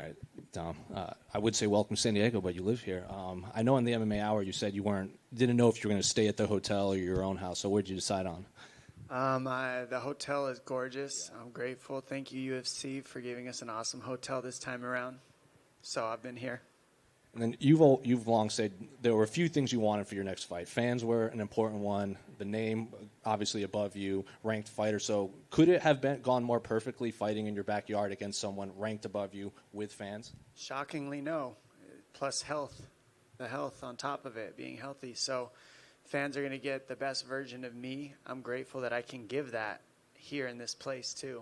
All right, Dom. I would say welcome to San Diego, but you live here. I know in the MMA Hour you said you didn't know if you were going to stay at the hotel or your own house. So what did you decide on? The hotel is gorgeous. I'm grateful. Thank you, UFC, for giving us an awesome hotel this time around. So I've been here. And then you've long said there were a few things you wanted for your next fight. Fans were an important one. The name, obviously above you, ranked fighter. So could it have gone more perfectly fighting in your backyard against someone ranked above you with fans? Shockingly, no. Plus health, the health on top of it, being healthy. So fans are going to get the best version of me. I'm grateful that I can give that here in this place too.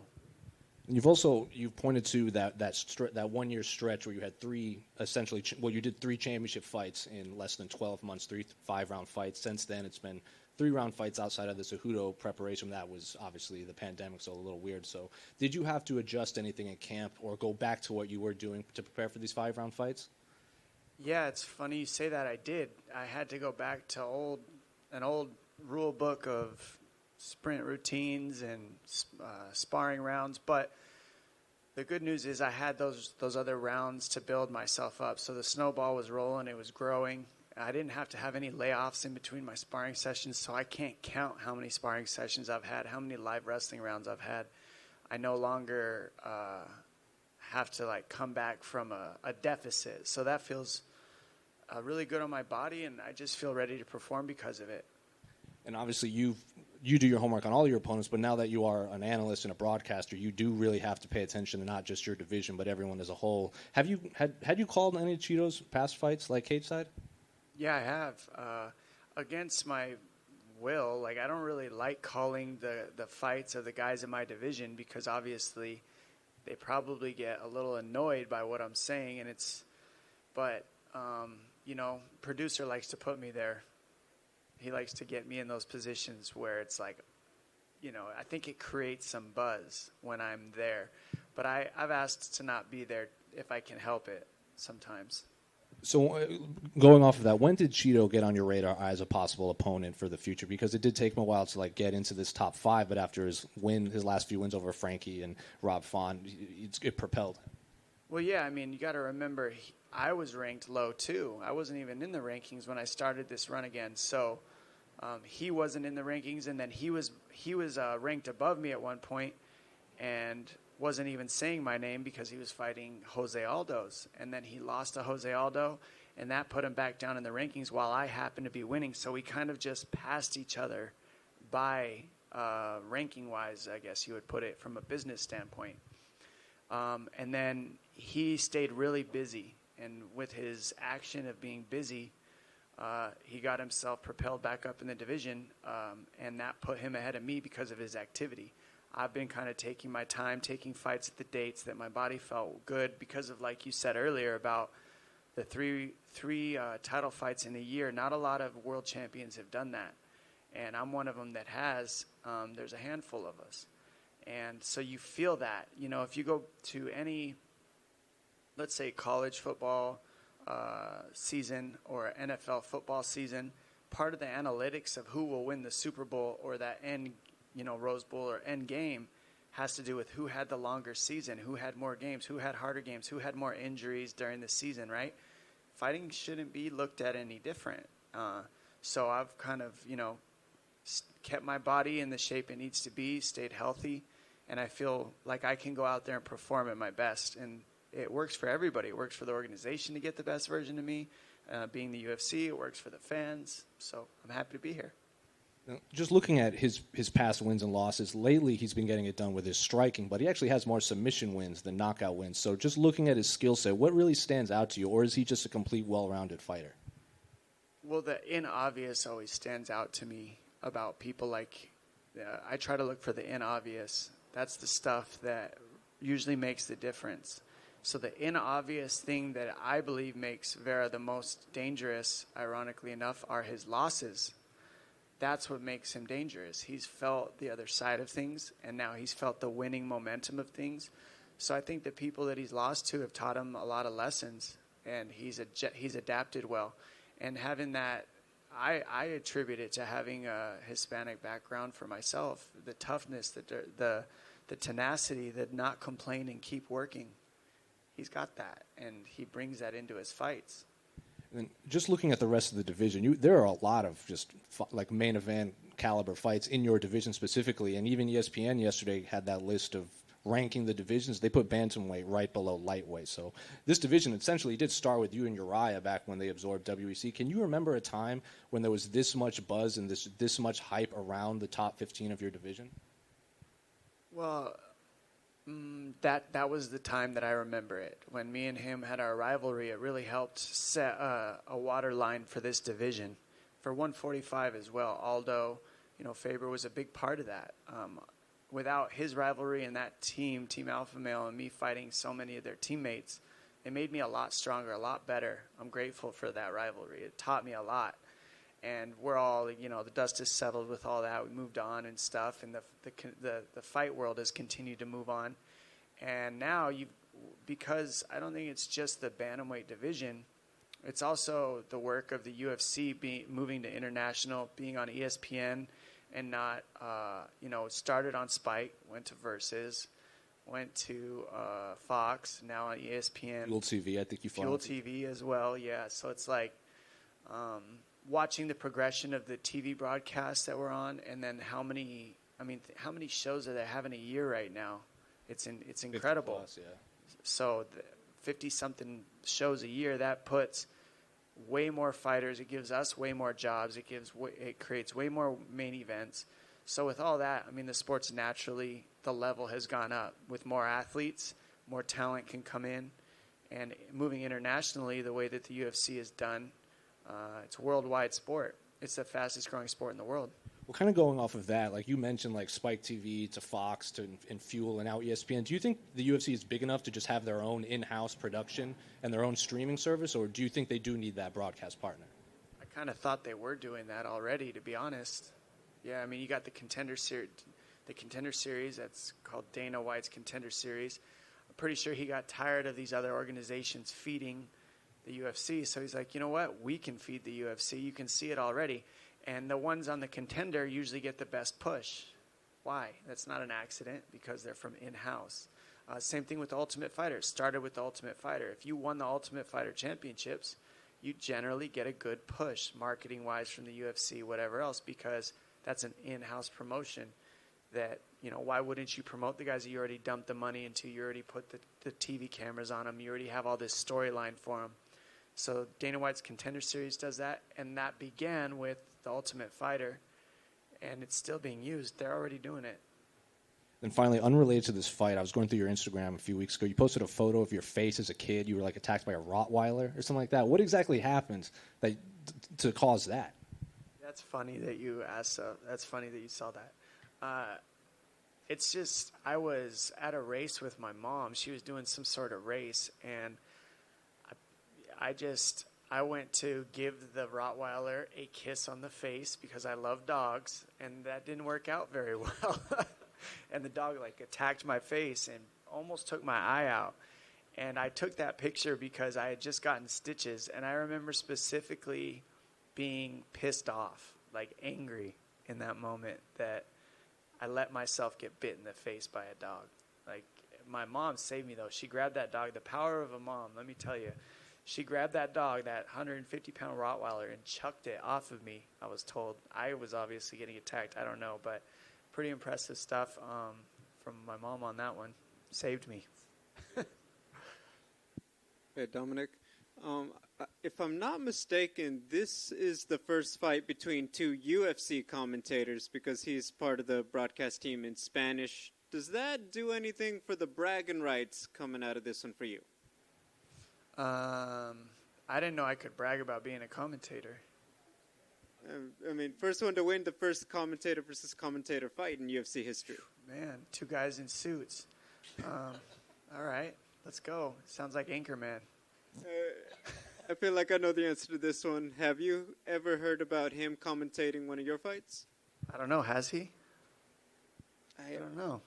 You've pointed to that 1 year stretch where you had you did three championship fights in less than 12 months, 3 5-round fights. Since then, it's been 3-round fights outside of the Cejudo preparation. That was obviously the pandemic, so a little weird. So did you have to adjust anything in camp or go back to what you were doing to prepare for these 5-round fights? Yeah, it's funny you say that. I did. I had to go back to an old rule book of sprint routines and sparring rounds, but the good news is I had those other rounds to build myself up. So the snowball was rolling, it was growing. I didn't have to have any layoffs in between my sparring sessions, so I can't count how many sparring sessions I've had, how many live wrestling rounds I've had. I no longer have to come back from a deficit. So that feels really good on my body, and I just feel ready to perform because of it. And obviously you do your homework on all your opponents, but now that you are an analyst and a broadcaster, you do really have to pay attention to not just your division, but everyone as a whole. Have you had you called any of Chito's past fights, like cage side? Yeah, I have. Against my will, I don't really like calling the fights of the guys in my division because obviously they probably get a little annoyed by what I'm saying, but producer likes to put me there. He likes to get me in those positions where it's I think it creates some buzz when I'm there. But I've asked to not be there if I can help it sometimes. So going off of that, when did Chito get on your radar as a possible opponent for the future? Because it did take him a while to get into this top 5, but after his last few wins over Frankie and Rob Font, it propelled. Well, yeah, you got to remember I was ranked low too. I wasn't even in the rankings when I started this run again. So he wasn't in the rankings, and then he was ranked above me at one point, and wasn't even saying my name because he was fighting Jose Aldo's, and then he lost to Jose Aldo, and that put him back down in the rankings while I happened to be winning. So we kind of just passed each other by ranking-wise, I guess you would put it, from a business standpoint. And then he stayed really busy, and with his action of being busy, he got himself propelled back up in the division, and that put him ahead of me because of his activity. I've been kind of taking my time, taking fights at the dates that my body felt good because of, like you said earlier, about the three title fights in a year. Not a lot of world champions have done that, and I'm one of them that has. There's a handful of us. And so you feel that. If you go to any, let's say, college football season or NFL football season, part of the analytics of who will win the Super Bowl or that end, Rose Bowl or end game has to do with who had the longer season, who had more games, who had harder games, who had more injuries during the season, right? Fighting shouldn't be looked at any different. So I've kind of, kept my body in the shape it needs to be, stayed healthy, and I feel like I can go out there and perform at my best. And it works for everybody. It works for the organization to get the best version of me. Being the UFC, it works for the fans. So I'm happy to be here. Just looking at his past wins and losses, lately he's been getting it done with his striking, but he actually has more submission wins than knockout wins. So just looking at his skill set, what really stands out to you, or is he just a complete well-rounded fighter? Well, the inobvious always stands out to me about people I try to look for the inobvious. That's the stuff that usually makes the difference. So the inobvious thing that I believe makes Vera the most dangerous, ironically enough, are his losses. That's what makes him dangerous. He's felt the other side of things, and now he's felt the winning momentum of things. So I think the people that he's lost to have taught him a lot of lessons, and he's adapted well. And having that, I attribute it to having a Hispanic background for myself, the toughness, the tenacity, the not complain and keep working. he's got that, and he brings that into his fights. And just looking at the rest of the division, there are a lot of just like main event caliber fights in your division specifically, and even ESPN yesterday had that list of ranking the divisions. They put bantamweight right below lightweight. So this division essentially did start with you and Uriah back when they absorbed WEC. Can you remember a time when there was this much buzz and this much hype around the top 15 of your division? Well, that was the time that I remember it. When me and him had our rivalry, it really helped set a water line for this division. For 145 as well, Aldo, Faber was a big part of that. Without his rivalry and that team Alpha Male, and me fighting so many of their teammates, it made me a lot stronger, a lot better. I'm grateful for that rivalry. It taught me a lot. And we're all, the dust has settled with all that. We moved on and stuff, and the fight world has continued to move on. And now, because I don't think it's just the bantamweight division, it's also the work of the UFC moving to international, being on ESPN, and not, started on Spike, went to Versus, went to Fox, now on ESPN. Fuel TV, I think you Fuel TV as well, yeah. So it's like watching the progression of the TV broadcasts that we're on, and then how many shows are they having a year right now? It's incredible. 50+, yeah. So 50-something shows a year, that puts way more fighters. It gives us way more jobs. It creates way more main events. So with all that, the sports naturally, the level has gone up. With more athletes, more talent can come in. And moving internationally, the way that the UFC is done, it's a worldwide sport. It's the fastest growing sport in the world. Well, kind of going off of that, like you mentioned, like Spike TV to Fox to and Fuel and now ESPN, do you think the UFC is big enough to just have their own in-house production and their own streaming service, or do you think they do need that broadcast partner? I kind of thought they were doing that already, to be honest. Yeah, you got the Contender Series, that's called Dana White's Contender Series. I'm pretty sure he got tired of these other organizations feeding the UFC, so he's like, you know what, we can feed the UFC. You can see it already. And the ones on the Contender usually get the best push. Why? That's not an accident, because they're from in-house. Same thing with the Ultimate Fighter. It started with the Ultimate Fighter. If you won the Ultimate Fighter championships, you generally get a good push, marketing-wise, from the UFC, whatever else, because that's an in-house promotion that, why wouldn't you promote the guys that you already dumped the money into? You already put the TV cameras on them. You already have all this storyline for them. So Dana White's Contender Series does that, and that began with the Ultimate Fighter, and it's still being used. They're already doing it. Then finally, unrelated to this fight, I was going through your Instagram a few weeks ago. You posted a photo of your face as a kid. You were like attacked by a Rottweiler or something like that. What exactly happened to cause that? That's funny that you asked. That's funny that you saw that. It's just, I was at a race with my mom. She was doing some sort of race, and I went to give the Rottweiler a kiss on the face because I love dogs, and that didn't work out very well. And the dog attacked my face and almost took my eye out. And I took that picture because I had just gotten stitches, and I remember specifically being pissed off, angry in that moment that I let myself get bit in the face by a dog. My mom saved me, though. She grabbed that dog. The power of a mom, let me tell you. She grabbed that dog, that 150-pound Rottweiler, and chucked it off of me, I was told. I was obviously getting attacked. I don't know, but pretty impressive stuff from my mom on that one. Saved me. Hey, Dominic. If I'm not mistaken, this is the first fight between two UFC commentators because he's part of the broadcast team in Spanish. Does that do anything for the bragging rights coming out of this one for you? I didn't know I could brag about being a commentator. First one to win the first commentator versus commentator fight in UFC history. Man, two guys in suits. All right, let's go. Sounds like Anchorman. I feel like I know the answer to this one. Have you ever heard about him commentating one of your fights? I don't know. Has he? I don't know.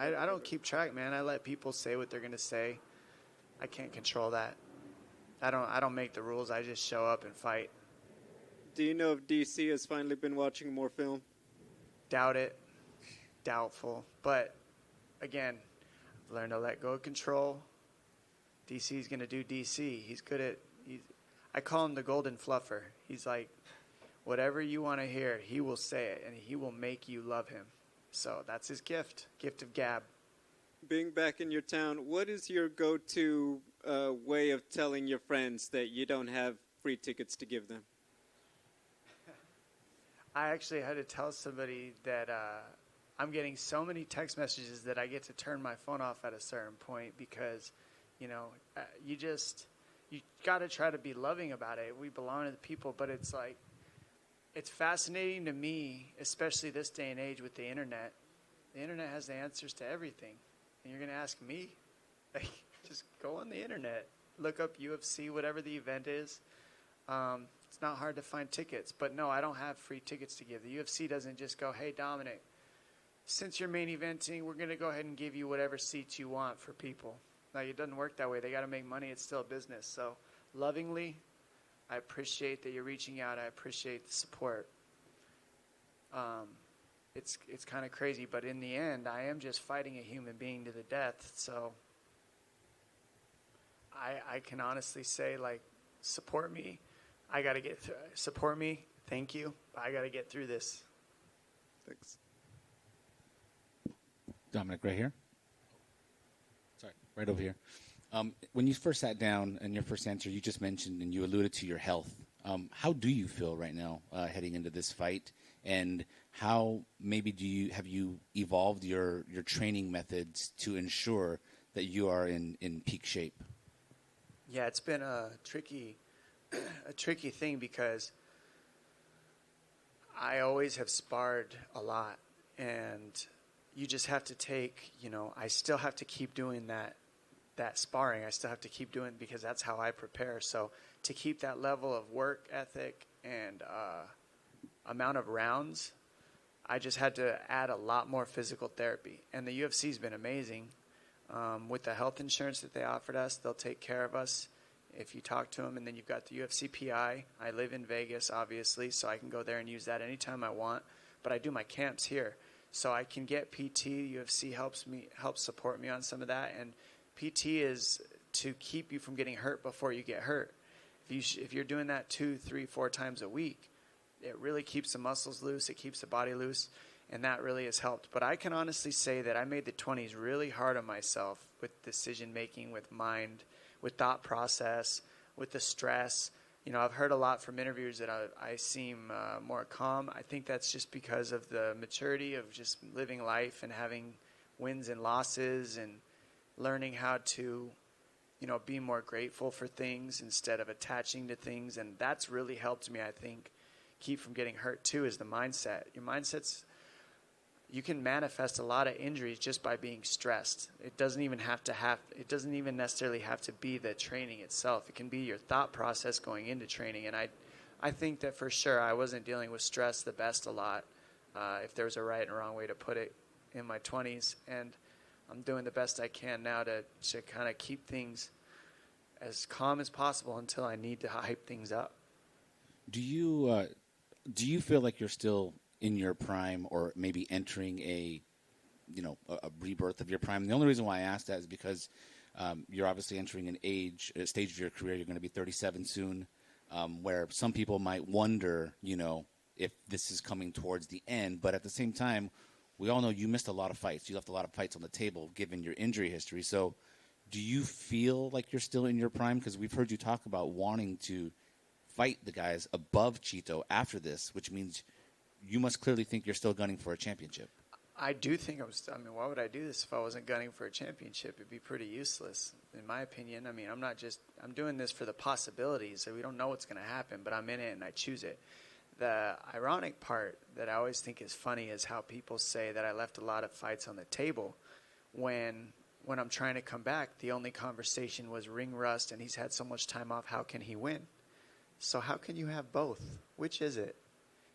I don't keep track, man. I let people say what they're going to say. I can't control that. I don't make the rules. I just show up and fight. Do you know if DC has finally been watching more film? Doubt it. Doubtful. But, again, I've learned to let go of control. DC's going to do DC. He's good at I call him the golden fluffer. He's like, whatever you want to hear, he will say it, and he will make you love him. So that's his gift of gab. Being back in your town, what is your go-to way of telling your friends that you don't have free tickets to give them? I actually had to tell somebody that I'm getting so many text messages that I get to turn my phone off at a certain point because, you got to try to be loving about it. We belong to the people, but it's like, it's fascinating to me, especially this day and age with the internet. The internet has the answers to everything. And you're going to ask me? Like, just go on the internet. Look up UFC, whatever the event is. It's not hard to find tickets. But no, I don't have free tickets to give. The UFC doesn't just go, hey, Dominic, since you're main eventing, we're going to go ahead and give you whatever seats you want for people. Like, it doesn't work that way. They got to make money. It's still a business. So lovingly, I appreciate that you're reaching out. I appreciate the support. It's kind of crazy, but in the end, I am just fighting a human being to the death. So I can honestly say, like, support me. I got to get through. Support me. Thank you. I got to get through this. Thanks. Dominic, right here. Sorry, right over here. When you first sat down in your first answer, you just mentioned and you alluded to your health. How do you feel right now heading into this fight? And how maybe have you evolved your training methods to ensure that you are in peak shape? Yeah, it's been a tricky thing because I always have sparred a lot, and you just have to take, I still have to keep doing that sparring. I still have to keep doing it because that's how I prepare. So to keep that level of work ethic and amount of rounds, I just had to add a lot more physical therapy. And the UFC's been amazing. With the health insurance that they offered us, they'll take care of us if you talk to them. And then you've got the UFC PI. I live in Vegas, obviously, so I can go there and use that anytime I want. But I do my camps here. So I can get PT. UFC helps support me on some of that. And PT is to keep you from getting hurt before you get hurt. If you're doing that 2, 3, 4 times a week, it really keeps the muscles loose. It keeps the body loose. And that really has helped. But I can honestly say that I made the 20s really hard on myself with decision-making, with mind, with thought process, with the stress. I've heard a lot from interviewers that I seem more calm. I think that's just because of the maturity of just living life and having wins and losses and learning how to, be more grateful for things instead of attaching to things. And that's really helped me, I think, keep from getting hurt too, is the mindset. Your mindset's, you can manifest a lot of injuries just by being stressed. It doesn't even necessarily have to be the training itself. It can be your thought process going into training. And I think that for sure I wasn't dealing with stress the best a lot, if there was a right and wrong way to put it, in my 20s. And I'm doing the best I can now to kind of keep things as calm as possible until I need to hype things up. Do you feel like you're still in your prime, or maybe entering a rebirth of your prime? The only reason why I ask that is because you're obviously entering a stage of your career. You're going to be 37 soon, where some people might wonder, if this is coming towards the end. But at the same time, we all know you missed a lot of fights. You left a lot of fights on the table given your injury history. So do you feel like you're still in your prime? Because we've heard you talk about wanting to fight the guys above Chito after this, which means you must clearly think you're still gunning for a championship. I do think why would I do this if I wasn't gunning for a championship? It'd be pretty useless, in my opinion. I'm doing this for the possibilities. So we don't know what's going to happen, but I'm in it and I choose it. The ironic part that I always think is funny is how people say that I left a lot of fights on the table when I'm trying to come back, the only conversation was ring rust and he's had so much time off. How can he win? So how can you have both? Which is it?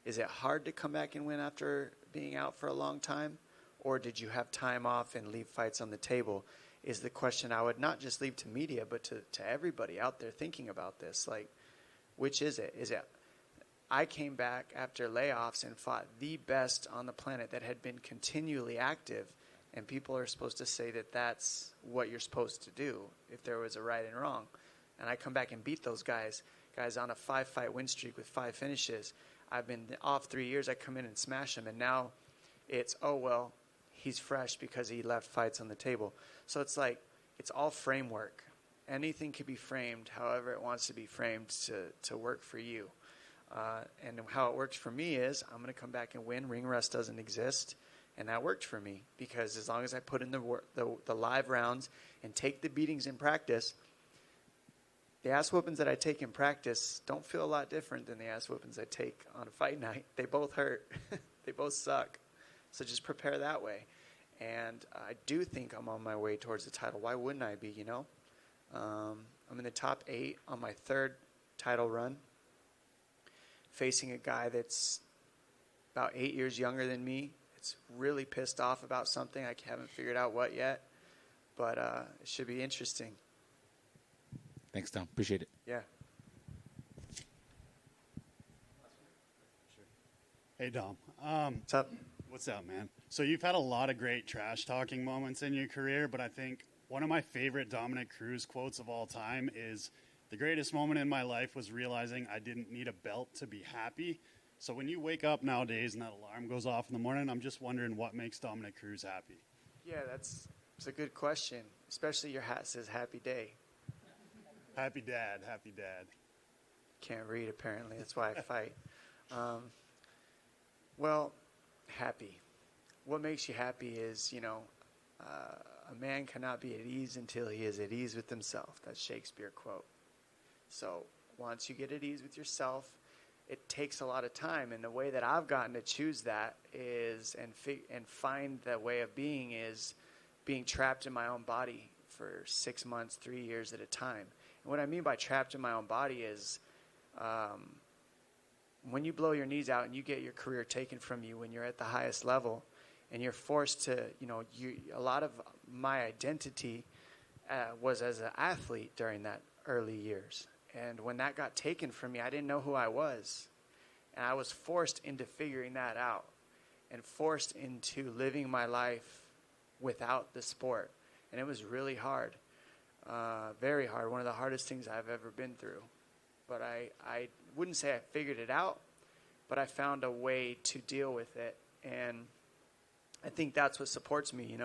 Is it hard to come back and win after being out for a long time? Or did you have time off and leave fights on the table? Is the question I would not just leave to media, but to everybody out there thinking about this. Like, which is it? Is it I came back after layoffs and fought the best on the planet that had been continually active And people are supposed to say that that's what you're supposed to do if there was a right and wrong. And I come back and beat those guys on a 5-fight win streak with 5 finishes. I've been off 3 years. I come in and smash them. And now it's, oh, well, he's fresh because he left fights on the table. So it's like, it's all framework. Anything can be framed however it wants to be framed to work for you. And how it works for me is I'm going to come back and win. Ring rust doesn't exist. And that worked for me because as long as I put in the live rounds and take the beatings in practice, the ass whoopings that I take in practice don't feel a lot different than the ass whoopings I take on a fight night. They both hurt. They both suck. So just prepare that way. And I do think I'm on my way towards the title. Why wouldn't I be, you know? I'm in the top 8 on my 3rd title run, facing a guy that's about 8 years younger than me. It's really pissed off about something. I haven't figured out what yet, but it should be interesting. Thanks, Tom. Appreciate it. Yeah. Hey, Dom. What's up? What's up, man? So you've had a lot of great trash-talking moments in your career, but I think one of my favorite Dominick Cruz quotes of all time is, "The greatest moment in my life was realizing I didn't need a belt to be happy." So when you wake up nowadays and that alarm goes off in the morning, I'm just wondering what makes Dominick Cruz happy. Yeah, it's a good question, especially your hat says happy day. Happy dad, happy dad. Can't read, apparently. That's why I fight. Well, happy. What makes you happy is, a man cannot be at ease until he is at ease with himself. That's Shakespeare quote. So once you get at ease with yourself, it takes a lot of time. And the way that I've gotten to choose that is, and find the way of being is being trapped in my own body for 6 months, 3 years at a time. And what I mean by trapped in my own body is when you blow your knees out and you get your career taken from you when you're at the highest level and you're forced to, a lot of my identity was as an athlete during that early years. And when that got taken from me, I didn't know who I was. And I was forced into figuring that out and forced into living my life without the sport. And it was really hard, very hard, one of the hardest things I've ever been through. But I wouldn't say I figured it out, but I found a way to deal with it. And I think that's what supports me,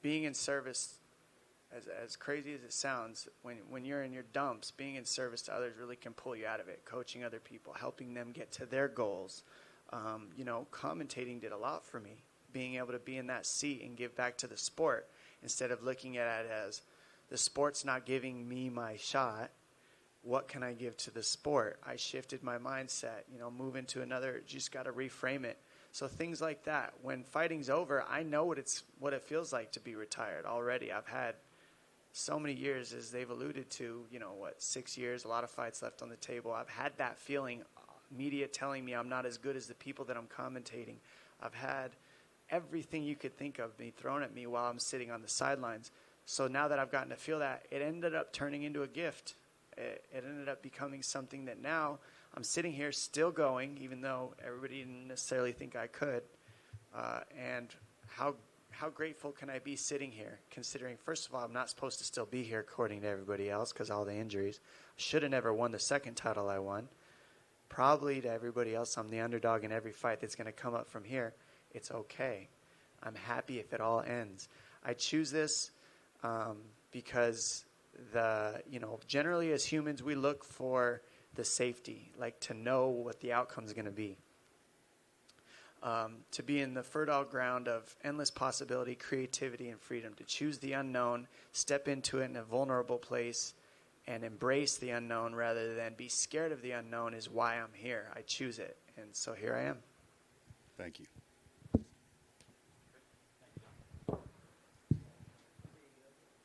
being in service, as crazy as it sounds, when you're in your dumps, being in service to others really can pull you out of it. Coaching other people, helping them get to their goals. Commentating did a lot for me. Being able to be in that seat and give back to the sport instead of looking at it as the sport's not giving me my shot. What can I give to the sport? I shifted my mindset, move into another, just got to reframe it. So things like that. When fighting's over, I know what it feels like to be retired already. I've had so many years, as they've alluded to, 6 years, a lot of fights left on the table. I've had that feeling, media telling me I'm not as good as the people that I'm commentating. I've had everything you could think of me thrown at me while I'm sitting on the sidelines. So now that I've gotten to feel that, it ended up turning into a gift. It ended up becoming something that now I'm sitting here still going, even though everybody didn't necessarily think I could. And how grateful can I be sitting here, considering, first of all, I'm not supposed to still be here according to everybody else because all the injuries. Should have never won the second title I won. Probably to everybody else, I'm the underdog in every fight that's going to come up from here. It's okay. I'm happy if it all ends. I choose this because generally as humans, we look for the safety, like to know what the outcome is going to be. To be in the fertile ground of endless possibility, creativity, and freedom, to choose the unknown, step into it in a vulnerable place, and embrace the unknown rather than be scared of the unknown is why I'm here. I choose it, and so here I am. Thank you.